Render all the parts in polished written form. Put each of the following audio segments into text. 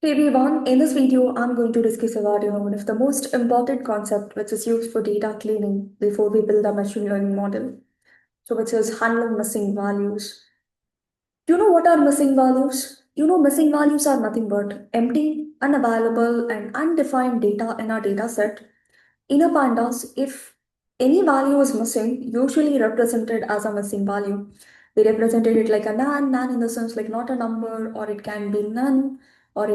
Hey everyone, in this video, I'm going to discuss about one of the most important concept which is used for data cleaning before we build a machine learning model. So which is handling missing values. Do you know what are missing values? Missing values are nothing but empty, unavailable, and undefined data in our data set. In a pandas, if any value is missing, usually represented as a missing value. We represented it like a nan in the sense like not a number, or it can be none, or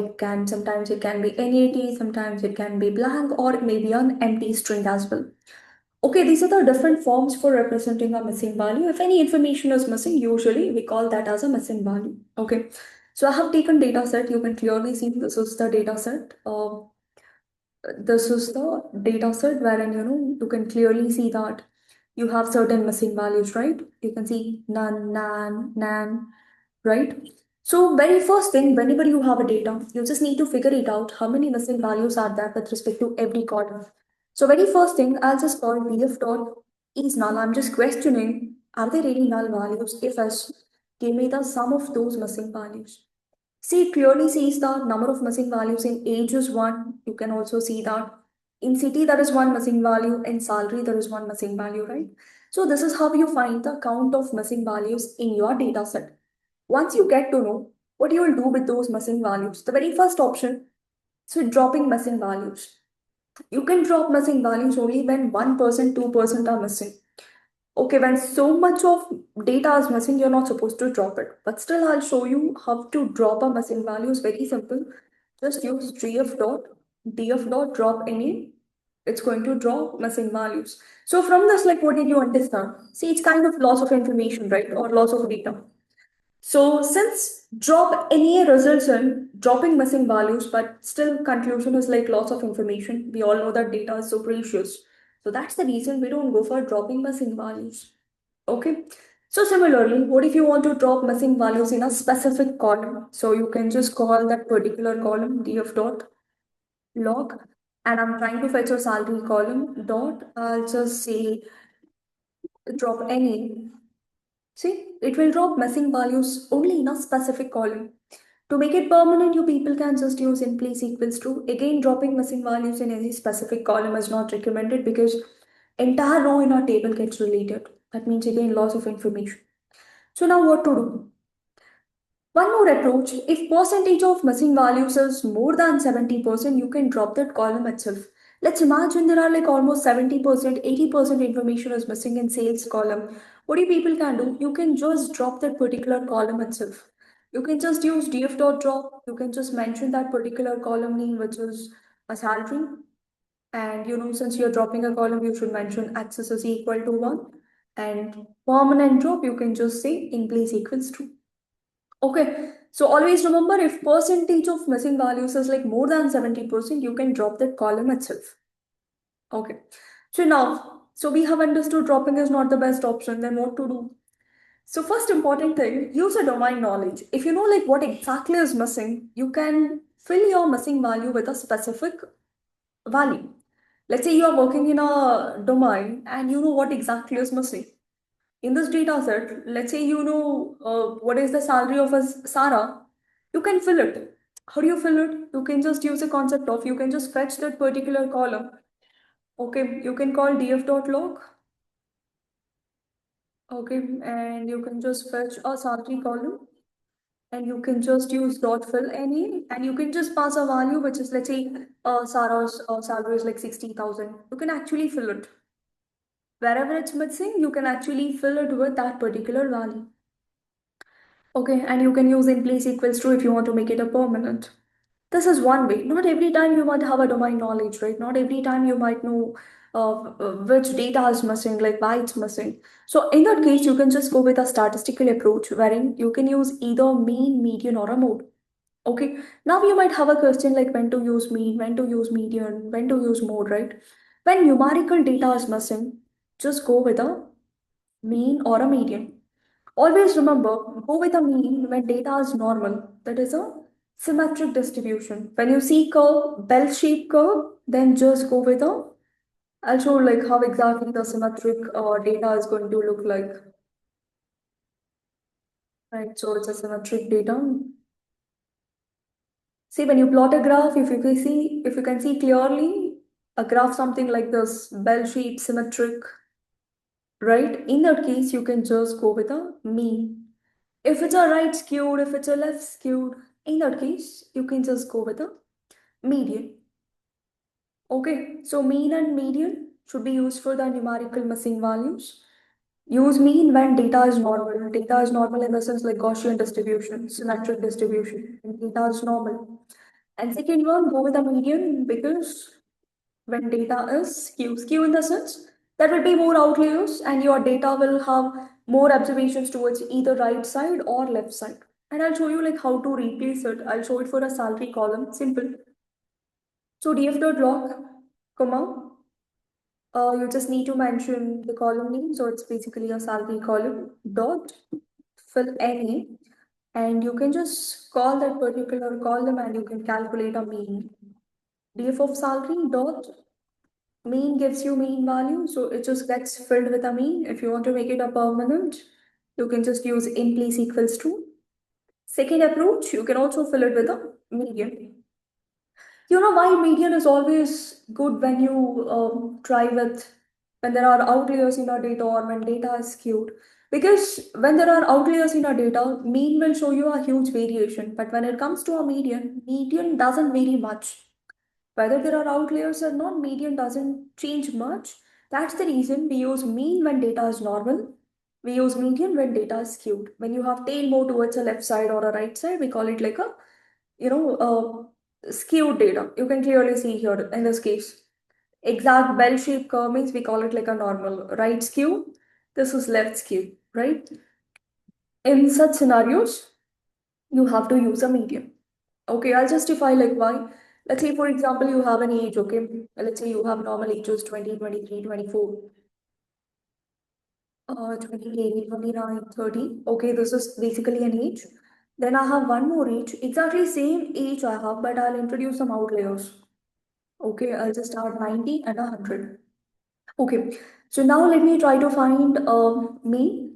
sometimes it can be NAT, sometimes it can be blank, or it may be an empty string as well. Okay, these are the different forms for representing a missing value. If any information is missing, usually we call that as a missing value. Okay, so I have taken data set. You can clearly see this is the data set. This is the data set wherein you can clearly see that you have certain missing values, right? You can see none, nan, right? So very first thing, whenever you have a data, you just need to figure it out how many missing values are there with respect to every column. So very first thing, I'll just call df dot is null. I'm just questioning, are there any null values? If yes, give me the sum of those missing values. See, it clearly sees the number of missing values in age is one. You can also see that in city there is one missing value, in salary there is one missing value, right? So this is how you find the count of missing values in your data set. Once you get to know what you will do with those missing values, the very first option, so dropping missing values. You can drop missing values only when 1%, 2% are missing. Okay, when so much of data is missing, you're not supposed to drop it. But still, I'll show you how to drop a missing value. It's very simple. Just use df dot drop any. It's going to drop missing values. So from this, like, what did you understand? See, it's kind of loss of information, right? Or loss of data. So since drop any results in dropping missing values, but still conclusion is like loss of information. We all know that data is so precious. So that's the reason we don't go for dropping missing values. Okay. So similarly, what if you want to drop missing values in a specific column? So you can just call that particular column df dot log, and I'm trying to fetch a salary column dot. I'll just say drop any. See, it will drop missing values only in a specific column. To make it permanent, you people can just use in place equals to. Again, dropping missing values in any specific column is not recommended because entire row in our table gets deleted. That means again loss of information. So now what to do? One more approach, if percentage of missing values is more than 70%, you can drop that column itself. Let's imagine there are like almost 70%, 80% information is missing in sales column. What you people can do? You can just drop that particular column itself. You can just use df.drop. You can just mention that particular column name, which is a salary. And since you're dropping a column, you should mention access is equal to 1. And permanent drop, you can just say in place equals to. Okay, so always remember if percentage of missing values is like more than 70%, you can drop that column itself. Okay, so now, so we have understood dropping is not the best option, then what to do? So first important thing, use a domain knowledge. If you know like what exactly is missing, you can fill your missing value with a specific value. Let's say you are working in a domain and you know what exactly is missing. In this data set, let's say you know what is the salary of a Sarah, you can fill it. How do you fill it? You can just use a concept of, you can just fetch that particular column. Okay, you can call df.log. Okay, and you can just fetch a salary column and you can just use dot fill any and you can just pass a value which is, let's say, Sarah's salary is like 60,000. You can actually fill it. Wherever it's missing, you can actually fill it with that particular value. Okay, and you can use in place equals to if you want to make it a permanent. This is one way. Not every time you might have a domain knowledge, right? Not every time you might know which data is missing, like why it's missing. So in that case, you can just go with a statistical approach wherein you can use either mean, median, or a mode. Okay, now you might have a question like when to use mean, when to use median, when to use mode, right? When numerical data is missing, just go with a mean or a median. Always remember, go with a mean when data is normal. That is a symmetric distribution. When you see curve, bell-shaped curve, then just go with a. I'll show like how exactly the symmetric data is going to look like. Right, so it's a symmetric data. See, when you plot a graph, if you can see clearly, a graph something like this, bell-shaped, symmetric, right? In that case, you can just go with a mean. If it's a right skewed, if it's a left skewed, in that case, you can just go with a median. Okay, so mean and median should be used for the numerical missing values. Use mean when data is normal. Data is normal in the sense like Gaussian distribution, symmetric distribution, and data is normal. And second one, go with a median because when data is skew in the sense there will be more outliers and your data will have more observations towards either right side or left side. And I'll show you like how to replace it. I'll show it for a salary column, simple. So df.log, comma, you just need to mention the column name. So it's basically a salary column dot fill NA, and you can just call that particular column and you can calculate a mean. Df of salary dot mean gives you mean value, so it just gets filled with a mean. If you want to make it a permanent, you can just use in place equals to. Second approach, you can also fill it with a median. You know why median is always good when you try with when there are outliers in our data or when data is skewed. Because when there are outliers in our data, mean will show you a huge variation. But when it comes to a median, median doesn't vary much. Whether there are outliers or not, median doesn't change much. That's the reason we use mean when data is normal. We use median when data is skewed. When you have tail more towards a left side or a right side, we call it like a, skewed data. You can clearly see here in this case. Exact bell-shaped curve means we call it like a normal right skew. This is left skew, right? In such scenarios, you have to use a median. Okay, I'll justify like why. Let's say, for example, you have an age, okay? Let's say you have normal ages 20, 23, 24, 28, 29, 30. Okay, this is basically an age. Then I have one more age, exactly same age I have, but I'll introduce some outliers. Okay, I'll just add 90 and 100. Okay, so now let me try to find me.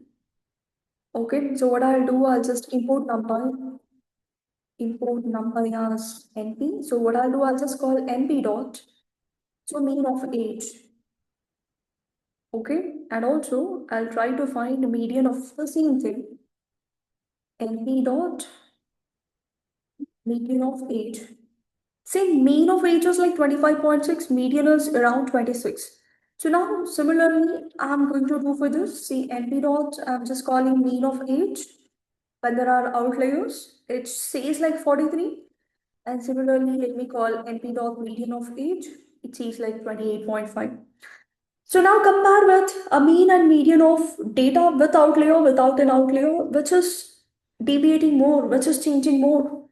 Okay, so what I'll do, I'll just import numpy as np. So what I'll do, I'll just call np dot, so mean of age. Okay, and also I'll try to find the median of the same thing. np dot median of age. Say mean of age is like 25.6, median is around 26. So now similarly, I'm going to do for this. See np dot, I'm just calling mean of age. When there are outliers, it says like 43. And similarly, let me call np dot median of age. It says like 28.5. So now compare with a mean and median of data with outlier, without an outlier, which is deviating more, which is changing more,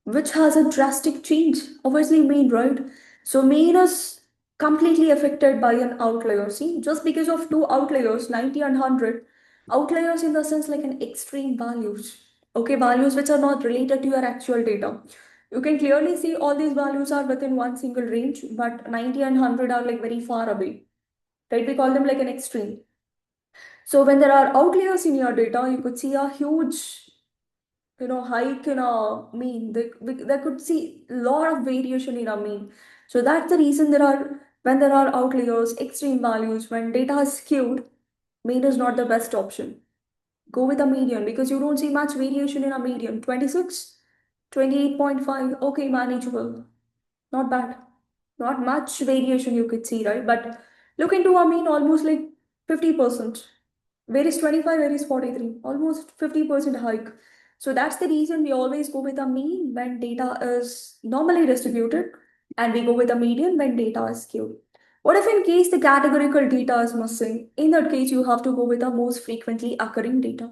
which has a drastic change. Obviously, mean, right? So mean is completely affected by an outlier. See, just because of two outliers, 90 and 100, outliers in the sense like an extreme values. Okay, values which are not related to your actual data. You can clearly see all these values are within one single range, but 90 and 100 are like very far away, right? We call them like an extreme. So when there are outliers in your data, you could see a huge, hike in a mean. They could see a lot of variation in a mean. So that's the reason when there are outliers, extreme values, when data is skewed, mean is not the best option. Go with a median because you don't see much variation in a median. 26, 28.5, okay, manageable. Not bad. Not much variation you could see, right? But look into a mean almost like 50%. Where is 25, where is 43? Almost 50% hike. So that's the reason we always go with a mean when data is normally distributed, and we go with a median when data is skewed. What if in case the categorical data is missing? In that case, you have to go with the most frequently occurring data.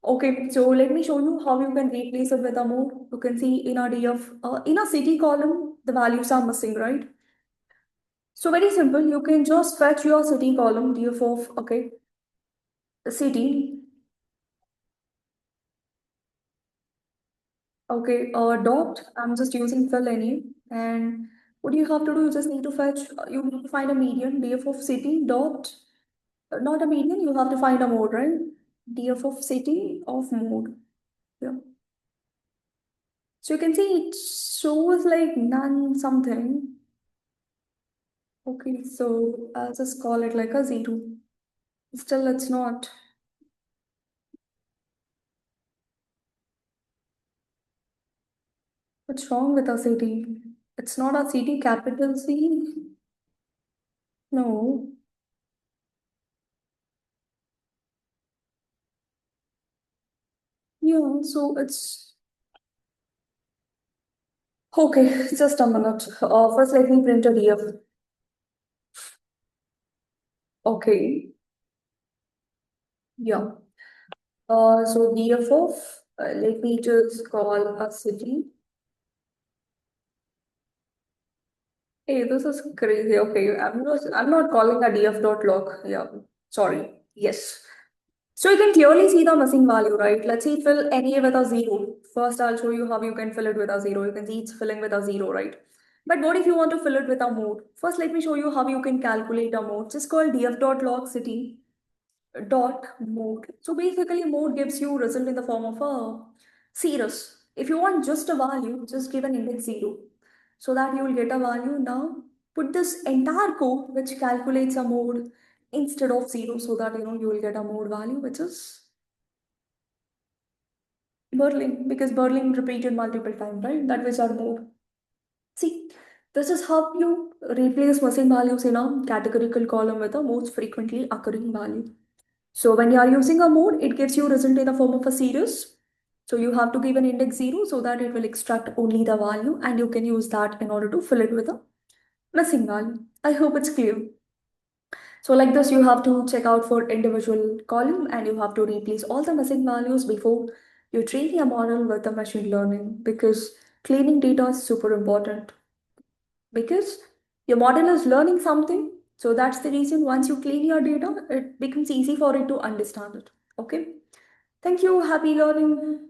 Okay, so let me show you how you can replace it with a mode. You can see in our DF, in a city column, the values are missing, right? So very simple, you can just fetch your city column, DF of, okay, the city. Okay, dot, I'm just using fill any. And what you have to do, you just need to fetch, you need to find a median, DF of city dot, not a median, you have to find a mode, right? DF of city of mode. Yeah. So you can see it shows like none something. Okay, so I'll just call it like a zero. Still, it's not. What's wrong with our city? It's not our city capital C. No. Yeah, so it's okay. Just a minute. First, let me print a DF. Okay. Yeah. So DF of, let me just call a city. Hey, this is crazy. Okay, I'm not calling a df.log. Yeah, sorry. Yes. So you can clearly see the missing value, right? Let's see fill NA with a zero. First, I'll show you how you can fill it with a zero. You can see it's filling with a zero, right? But what if you want to fill it with a mode? First, let me show you how you can calculate a mode. Just call df.log city dot mode. So basically, mode gives you result in the form of a series. If you want just a value, just give an index zero so that you will get a value. Now put this entire code which calculates a mode instead of zero so that you will get a mode value which is Berlin because Berlin repeated multiple times, right? That was our mode. See, this is how you replace missing values in a categorical column with the most frequently occurring value. So when you are using a mode, it gives you result in the form of a series. So you have to give an index zero so that it will extract only the value and you can use that in order to fill it with a missing value. I hope it's clear. So like this, you have to check out for individual column and you have to replace all the missing values before you train your model with the machine learning because cleaning data is super important because your model is learning something. So that's the reason once you clean your data, it becomes easy for it to understand it. Okay. Thank you. Happy learning.